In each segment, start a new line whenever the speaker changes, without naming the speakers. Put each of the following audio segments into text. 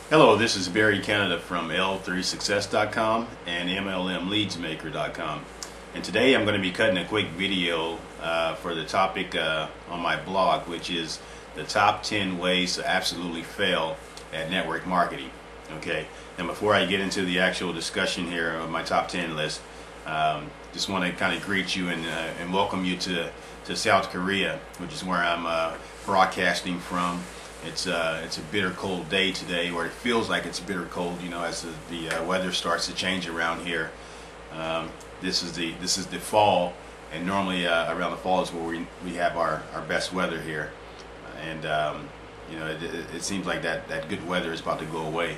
Hello, this is Barry Canada from L3Success.com and MLMLeadsMaker.com. And today I'm going to be cutting a quick video for the topic on my blog, which is the top 10 ways to absolutely fail at network marketing. Okay, and before I get into the actual discussion here of my top 10 list, just want to kind of greet you and welcome you to South Korea, which is where I'm broadcasting from. It's a bitter cold day today, or it feels like it's bitter cold, you know, as the weather starts to change around here. This is the fall, and normally around the fall is where we have our best weather here, and you know, it seems like that good weather is about to go away.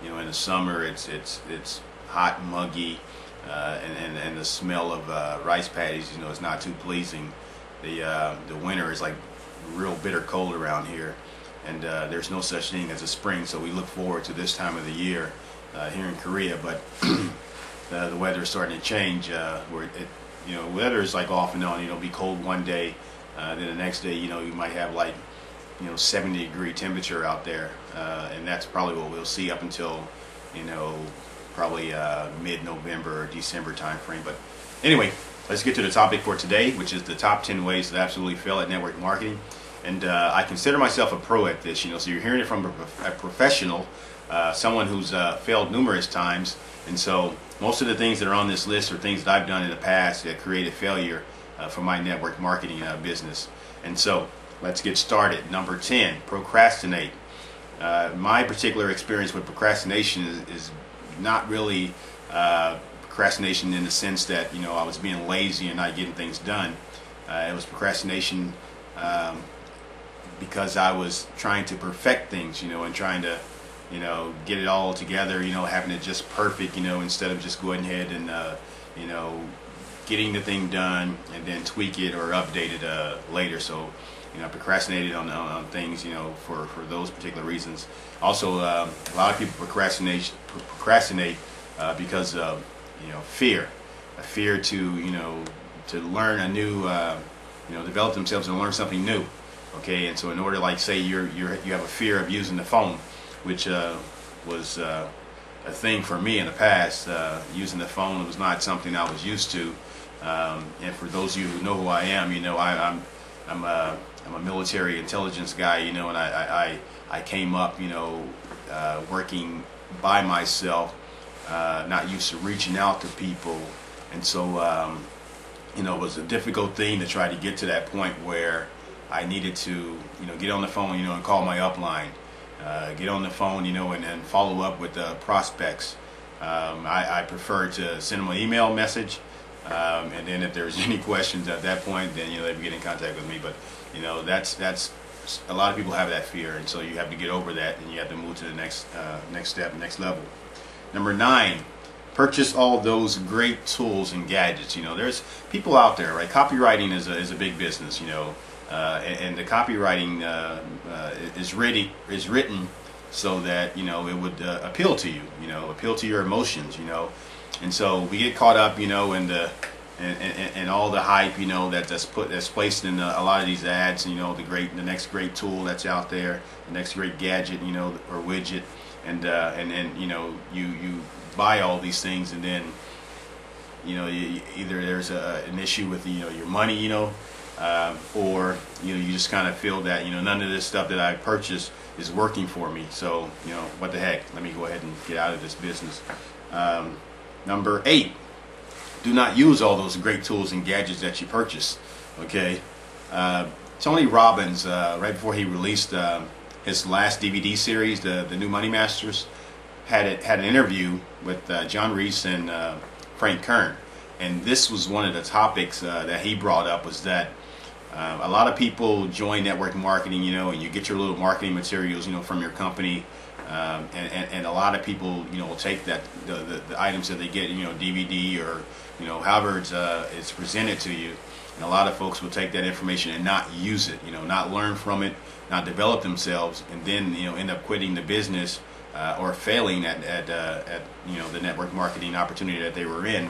You know, in the summer it's hot and muggy, and the smell of rice paddies, you know, is not too pleasing. The winter is like real bitter cold around here, and there's no such thing as a spring, so we look forward to this time of the year here in Korea. But the weather is starting to change, where you know, weather is like off and on. You know, be cold one day, then the next day, you know, you might have like, you know, 70-degree temperature out there, and that's probably what we'll see up until, you know, probably mid-November or December time frame. But anyway, let's get to the topic for today, which is the top 10 ways to absolutely fail at network marketing. And I consider myself a pro at this, you know, so you're hearing it from a professional, someone who's failed numerous times. And so most of the things that are on this list are things that I've done in the past that created failure for my network marketing business. And so let's get started. Number 10, procrastinate. My particular experience with procrastination is not really procrastination in the sense that, you know, I was being lazy and not getting things done. It was procrastination because I was trying to perfect things, you know, and trying to, you know, get it all together, you know, having it just perfect, you know, instead of just going ahead and, you know, getting the thing done and then tweak it or update it later. So, you know, I procrastinated on things, you know, for those particular reasons. Also, a lot of people procrastinate because of, you know, a fear to, you know, to learn a new, you know, develop themselves and learn something new. Okay, and so in order, like, say you have a fear of using the phone, which was a thing for me in the past. Using the phone was not something I was used to. And for those of you who know who I am, you know, I'm a military intelligence guy, you know, and I came up, you know, working by myself, not used to reaching out to people, and so you know, it was a difficult thing to try to get to that point where I needed to, you know, get on the phone, you know, and call my upline, get on the phone, you know, and follow up with prospects. I prefer to send them an email message, and then if there's any questions at that point, then, you know, they would get in contact with me. But, you know, that's a lot of people have that fear, and so you have to get over that, and you have to move to the next step, next level. Number 9, purchase all those great tools and gadgets. You know, there's people out there, right? Copywriting is a big business, you know, and the copywriting is written so that, you know, it would appeal to you, you know, appeal to your emotions, you know. And so we get caught up, you know, in and all the hype, you know, that's placed in a lot of these ads, you know, the next great tool that's out there, the next great gadget, you know, or widget, and you know, you buy all these things, and then, you know, either there's an issue with, you know, your money, you know, or, you know, you just kind of feel that, you know, none of this stuff that I purchased is working for me. So, you know, what the heck? Let me go ahead and get out of this business. Number 8. Do not use all those great tools and gadgets that you purchase. Okay, Tony Robbins, right before he released his last DVD series, the New Money Masters, had an interview with John Reese and Frank Kern, and this was one of the topics that he brought up, was that a lot of people join network marketing, you know, and you get your little marketing materials, you know, from your company. And a lot of people, you know, will take that the items that they get, you know, DVD or, you know, however it's presented to you, and a lot of folks will take that information and not use it, you know, not learn from it, not develop themselves, and then, you know, end up quitting the business or failing at you know, the network marketing opportunity that they were in,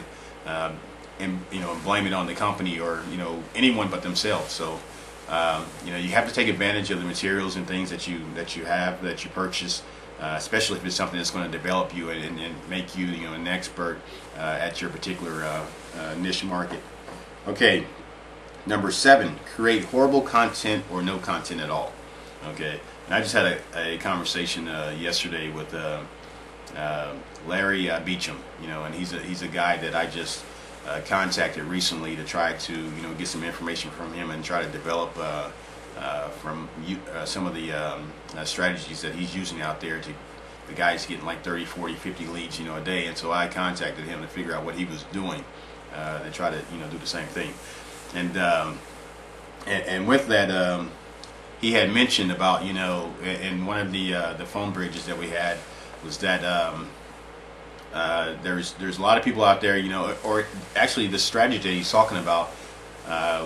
and, you know, blame it on the company or, you know, anyone but themselves. So you know, you have to take advantage of the materials and things that you purchase, especially if it's something that's going to develop you and make you, you know, an expert at your particular niche market. Okay, number 7, create horrible content or no content at all. Okay, and I just had a conversation yesterday with Larry Beecham, you know, and he's a guy that I just contacted recently to try to, you know, get some information from him and try to develop from some of the strategies that he's using out there. The guy's getting like 30, 40, 50 leads, you know, a day, and so I contacted him to figure out what he was doing to try to, you know, do the same thing. And with that, he had mentioned about, you know, in one of the phone bridges that we had, was that there's a lot of people out there, you know, or actually the strategy that he's talking about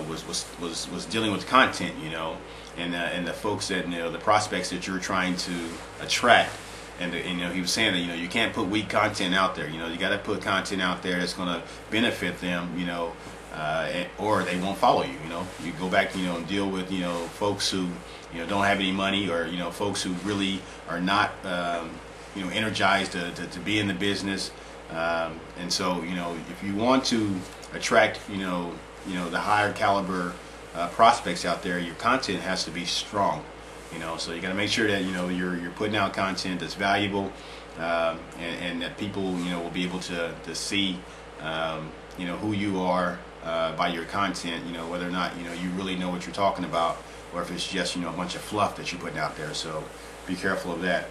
was dealing with content, you know, and the folks that, you know, the prospects that you're trying to attract. And you know, he was saying that, you know, you can't put weak content out there. You know, you got to put content out there that's going to benefit them, you know, or they won't follow you. You know, you go back, you know, and deal with, you know, folks who, you know, don't have any money, or, you know, folks who really are not you know, energized to be in the business. And so, you know, if you want to attract, you know the higher caliber prospects out there, your content has to be strong. You know, so you got to make sure that, you know, you're putting out content that's valuable, and that people, you know, will be able to see, you know, who you are by your content. You know, whether or not, you know, you really know what you're talking about, or if it's just, you know, a bunch of fluff that you're putting out there. So be careful of that.